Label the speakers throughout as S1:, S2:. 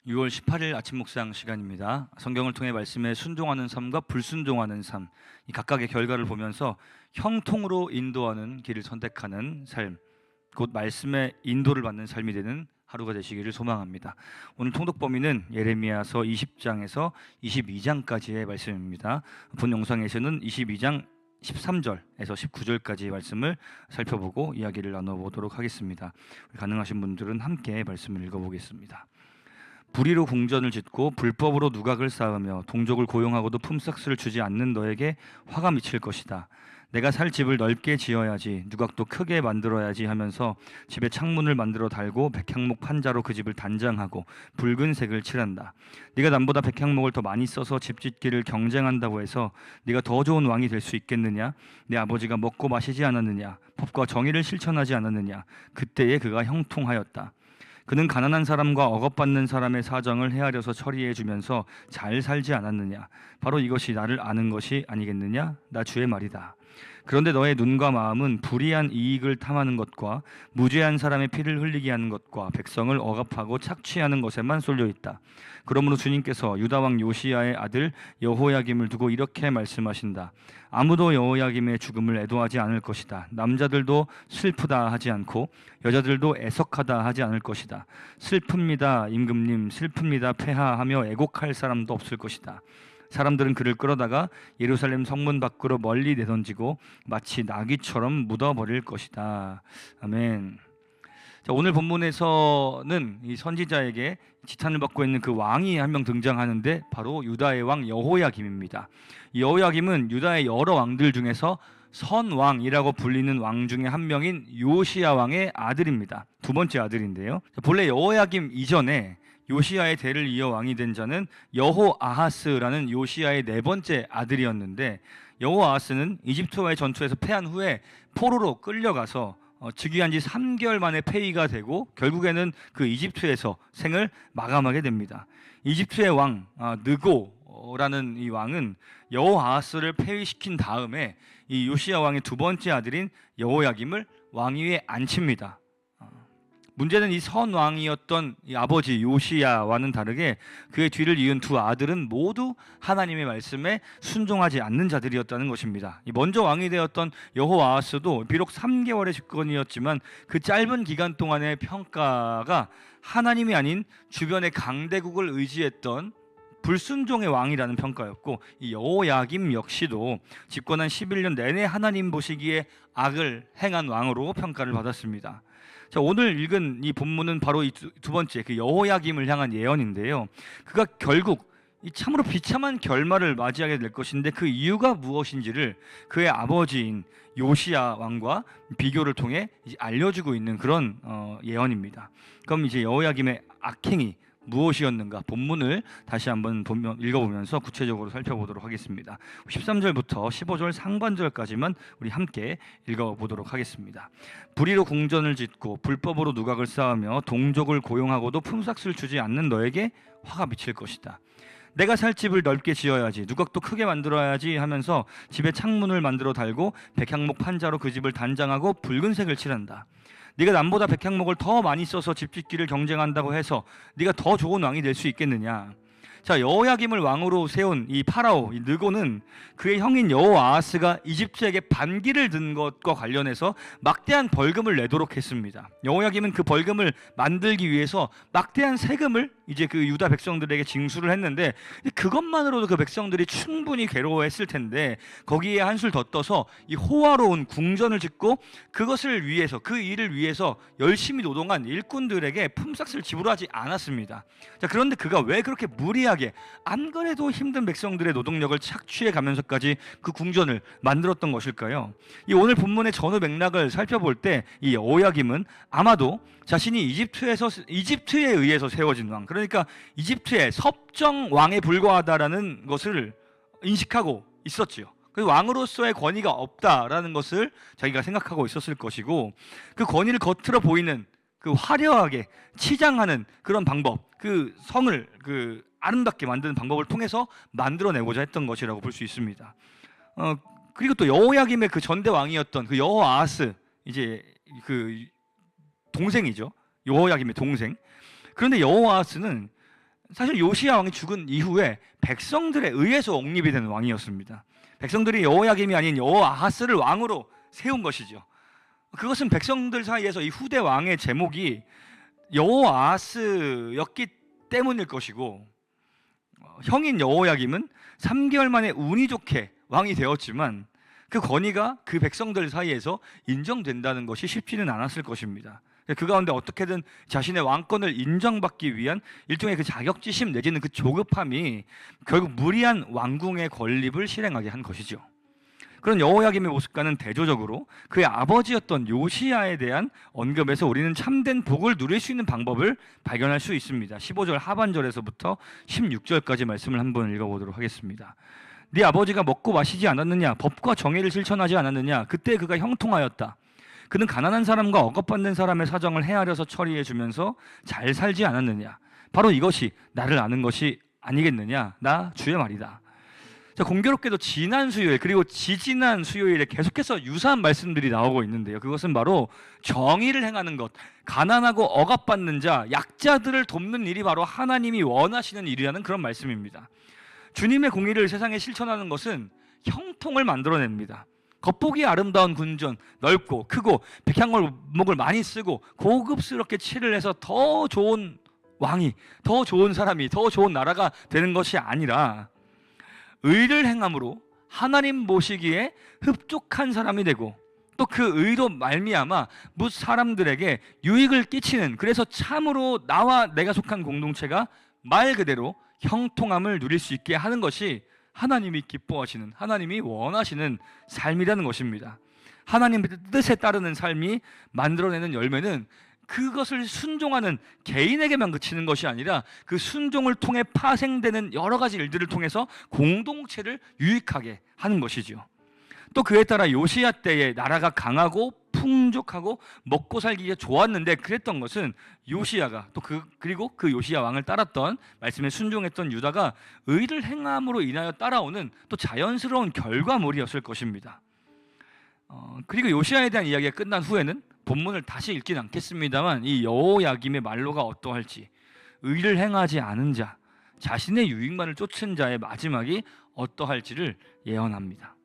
S1: 6월 18일 아침 묵상 시간입니다. 성경을 통해 말씀에 순종하는 삶과 불순종하는 삶, 이 각각의 결과를 보면서 형통으로 인도하는 길을 선택하는 삶, 곧 말씀의 인도를 받는 삶이 되는 하루가 되시기를 소망합니다. 오늘 통독 범위는 예레미야서 20장에서 22장까지의 말씀입니다. 본 영상에서는 22장 13절에서 19절까지의 말씀을 살펴보고 이야기를 나눠보도록 하겠습니다. 가능하신 분들은 함께 말씀을 읽어보겠습니다. 불의로 궁전을 짓고 불법으로 누각을 쌓으며 동족을 고용하고도 품삯을 주지 않는 너에게 화가 미칠 것이다. 내가 살 집을 넓게 지어야지, 누각도 크게 만들어야지 하면서 집에 창문을 만들어 달고 백향목 판자로 그 집을 단장하고 붉은색을 칠한다. 네가 남보다 백향목을 더 많이 써서 집 짓기를 경쟁한다고 해서 네가 더 좋은 왕이 될 수 있겠느냐? 내 아버지가 먹고 마시지 않았느냐? 법과 정의를 실천하지 않았느냐? 그때에 그가 형통하였다. 그는 가난한 사람과 억압받는 사람의 사정을 헤아려서 처리해 주면서 잘 살지 않았느냐? 바로 이것이 나를 아는 것이 아니겠느냐? 나 주의 말이다. 그런데 너의 눈과 마음은 불의한 이익을 탐하는 것과 무죄한 사람의 피를 흘리게 하는 것과 백성을 억압하고 착취하는 것에만 쏠려 있다. 그러므로 주님께서 유다 왕 요시야의 아들 여호야김을 두고 이렇게 말씀하신다. 아무도 여호야김의 죽음을 애도하지 않을 것이다. 남자들도 슬프다 하지 않고 여자들도 애석하다 하지 않을 것이다. 슬픕니다 임금님, 슬픕니다 폐하하며 애곡할 사람도 없을 것이다. 사람들은 그를 끌어다가 예루살렘 성문 밖으로 멀리 내던지고 마치 나귀처럼 묻어버릴 것이다. 아멘. 자, 오늘 본문에서는 이 선지자에게 지탄을 받고 있는 그 왕이 한 명 등장하는데 바로 유다의 왕 여호야김입니다. 이 여호야김은 유다의 여러 왕들 중에서 선왕이라고 불리는 왕 중에 한 명인 요시야 왕의 아들입니다. 두 번째 아들인데요. 본래 여호야김 이전에 요시야의 대를 이어 왕이 된 자는 여호아하스라는 요시야의 네 번째 아들이었는데, 여호아하스는 이집트와의 전투에서 패한 후에 포로로 끌려가서 즉위한 지 3개월 만에 폐위가 되고 결국에는 그 이집트에서 생을 마감하게 됩니다. 이집트의 왕 느고라는 이 왕은 여호아하스를 폐위시킨 다음에 이 요시야 왕의 두 번째 아들인 여호야김을 왕위에 앉힙니다. 문제는 이 선왕이었던 이 아버지 요시야와는 다르게 그의 뒤를 이은 두 아들은 모두 하나님의 말씀에 순종하지 않는 자들이었다는 것입니다. 먼저 왕이 되었던 여호아하스도 비록 3개월의 집권이었지만 그 짧은 기간 동안의 평가가 하나님이 아닌 주변의 강대국을 의지했던 불순종의 왕이라는 평가였고, 이 여호야김 역시도 집권한 11년 내내 하나님 보시기에 악을 행한 왕으로 평가를 받았습니다. 자, 오늘 읽은 이 본문은 바로 이 두 번째 그 여호야김을 향한 예언인데요. 그가 결국 이 참으로 비참한 결말을 맞이하게 될 것인데 그 이유가 무엇인지를 그의 아버지인 요시야 왕과 비교를 통해 이제 알려주고 있는 그런 예언입니다. 그럼 이제 여호야김의 악행이 무엇이었는가 본문을 다시 한번 읽어보면서 구체적으로 살펴보도록 하겠습니다. 13절부터 15절 상반절까지만 우리 함께 읽어보도록 하겠습니다. 불의로 궁전을 짓고 불법으로 누각을 쌓으며 동족을 고용하고도 품삯을 주지 않는 너에게 화가 미칠 것이다. 내가 살 집을 넓게 지어야지, 누각도 크게 만들어야지 하면서 집에 창문을 만들어 달고 백향목 판자로 그 집을 단장하고 붉은색을 칠한다. 네가 남보다 백향목을 더 많이 써서 집 짓기를 경쟁한다고 해서 네가 더 좋은 왕이 될 수 있겠느냐? 자, 여호야김을 왕으로 세운 이 파라오 이 느고는 그의 형인 여호아하스가 이집트에게 반기를 든 것과 관련해서 막대한 벌금을 내도록 했습니다. 여호야김은 그 벌금을 만들기 위해서 막대한 세금을 이제 그 유다 백성들에게 징수를 했는데, 그것만으로도 그 백성들이 충분히 괴로워했을 텐데 거기에 한술 더 떠서 이 호화로운 궁전을 짓고 그것을 위해서, 그 일을 위해서 열심히 노동한 일꾼들에게 품삯을 지불하지 않았습니다. 자, 그런데 그가 왜 그렇게 무리하게 안 그래도 힘든 백성들의 노동력을 착취해 가면서까지 그 궁전을 만들었던 것일까요? 이 오늘 본문의 전후 맥락을 살펴볼 때 이 여호야김은 아마도 자신이 이집트에 의해서 세워진 왕, 그러니까 이집트의 섭정 왕에 불과하다라는 것을 인식하고 있었지요. 그 왕으로서의 권위가 없다라는 것을 자기가 생각하고 있었을 것이고, 그 권위를 겉으로 보이는 그 화려하게 치장하는 그런 방법, 그 성을 그 아름답게 만드는 방법을 통해서 만들어내고자 했던 것이라고 볼 수 있습니다. 그리고 또 여호야김의 그 전대 왕이었던 그 여호아하스, 이제 그 동생이죠. 여호야김의 동생. 그런데 여호아하스는 사실 요시야 왕이 죽은 이후에 백성들에 의해서 옹립이 되는 왕이었습니다. 백성들이 여호야김이 아닌 여호아하스를 왕으로 세운 것이죠. 그것은 백성들 사이에서 이 후대 왕의 제목이 여호아하스였기 때문일 것이고, 형인 여호야김은 3개월 만에 운이 좋게 왕이 되었지만 그 권위가 그 백성들 사이에서 인정된다는 것이 쉽지는 않았을 것입니다. 그 가운데 어떻게든 자신의 왕권을 인정받기 위한 일종의 그 자격지심 내지는 그 조급함이 결국 무리한 왕궁의 건립을 실행하게 한 것이죠. 그런 여호야김의 모습과는 대조적으로 그의 아버지였던 요시야에 대한 언급에서 우리는 참된 복을 누릴 수 있는 방법을 발견할 수 있습니다. 15절 하반절에서부터 16절까지 말씀을 한번 읽어보도록 하겠습니다. 네 아버지가 먹고 마시지 않았느냐? 법과 정의를 실천하지 않았느냐? 그때 그가 형통하였다. 그는 가난한 사람과 억압받는 사람의 사정을 헤아려서 처리해 주면서 잘 살지 않았느냐? 바로 이것이 나를 아는 것이 아니겠느냐? 나 주의 말이다. 자, 공교롭게도 지난 수요일 그리고 지지난 수요일에 계속해서 유사한 말씀들이 나오고 있는데요. 그것은 바로 정의를 행하는 것, 가난하고 억압받는 자, 약자들을 돕는 일이 바로 하나님이 원하시는 일이라는 그런 말씀입니다. 주님의 공의를 세상에 실천하는 것은 형통을 만들어냅니다. 겉보기 아름다운 궁전, 넓고 크고 백향목을 많이 쓰고 고급스럽게 칠을 해서 더 좋은 왕이, 더 좋은 사람이, 더 좋은 나라가 되는 것이 아니라 의를 행함으로 하나님 보시기에 흡족한 사람이 되고 또 그 의로 말미암아 뭇 사람들에게 유익을 끼치는, 그래서 참으로 나와 내가 속한 공동체가 말 그대로 형통함을 누릴 수 있게 하는 것이 하나님이 기뻐하시는, 하나님이 원하시는 삶이라는 것입니다. 하나님의 뜻에 따르는 삶이 만들어내는 열매는 그것을 순종하는 개인에게만 그치는 것이 아니라 그 순종을 통해 파생되는 여러 가지 일들을 통해서 공동체를 유익하게 하는 것이죠. 또 그에 따라 요시야 때에 나라가 강하고 풍족하고 먹고 살기가 좋았는데, 그랬던 것은 요시야가 그리고 그 요시야 왕을 따랐던, 말씀에 순종했던 유다가 의를 행함으로 인하여 따라오는 또 자연스러운 결과물이었을 것입니다. 그리고 요시야에 대한 이야기가 끝난 후에는 본문을 다시 읽진 않겠습니다만 이 여호야김의 말로가 어떠할지, 의를 행하지 않은 자, 자신의 유익만을 쫓은 자의 마지막이 어떠할지를 예언합니다.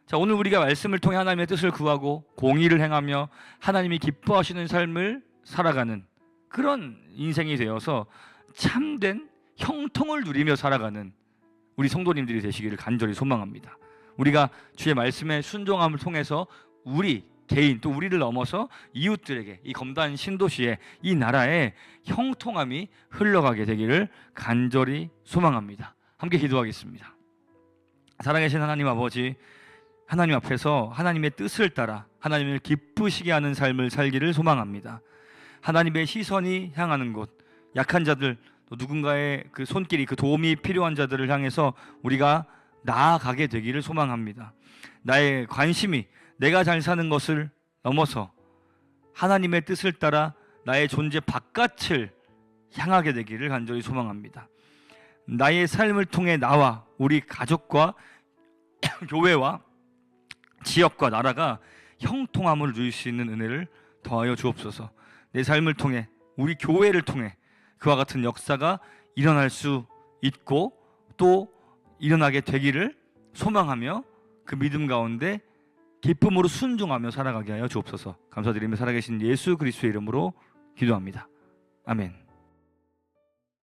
S1: 자, 오늘 우리가 말씀을 통해 하나님의 뜻을 구하고 공의를 행하며 하나님이 기뻐하시는 삶을 살아가는 그런 인생이 되어서 참된 형통을 누리며 살아가는 우리 성도님들이 되시기를 간절히 소망합니다. 우리가 주의 말씀에 순종함을 통해서 우리 개인, 또 우리를 넘어서 이웃들에게, 이 검단 신도시에, 이 나라에 형통함이 흘러가게 되기를 간절히 소망합니다. 함께 기도하겠습니다. 살아계신 하나님 아버지, 하나님 앞에서 하나님의 뜻을 따라 하나님을 기쁘시게 하는 삶을 살기를 소망합니다. 하나님의 시선이 향하는 곳, 약한 자들, 또 누군가의 그 손길이, 그 도움이 필요한 자들을 향해서 우리가 나아가게 되기를 소망합니다. 나의 관심이 내가 잘 사는 것을 넘어서 하나님의 뜻을 따라 나의 존재 바깥을 향하게 되기를 간절히 소망합니다. 나의 삶을 통해 나와 우리 가족과 교회와 지역과 나라가 형통함을 누릴 수 있는 은혜를 더하여 주옵소서. 내 삶을 통해, 우리 교회를 통해 그와 같은 역사가 일어날 수 있고 또 일어나게 되기를 소망하며 그 믿음 가운데 기쁨으로 순종하며 살아가게 하여 주옵소서. 감사드리며 살아계신 예수 그리스도의 이름으로 기도합니다. 아멘.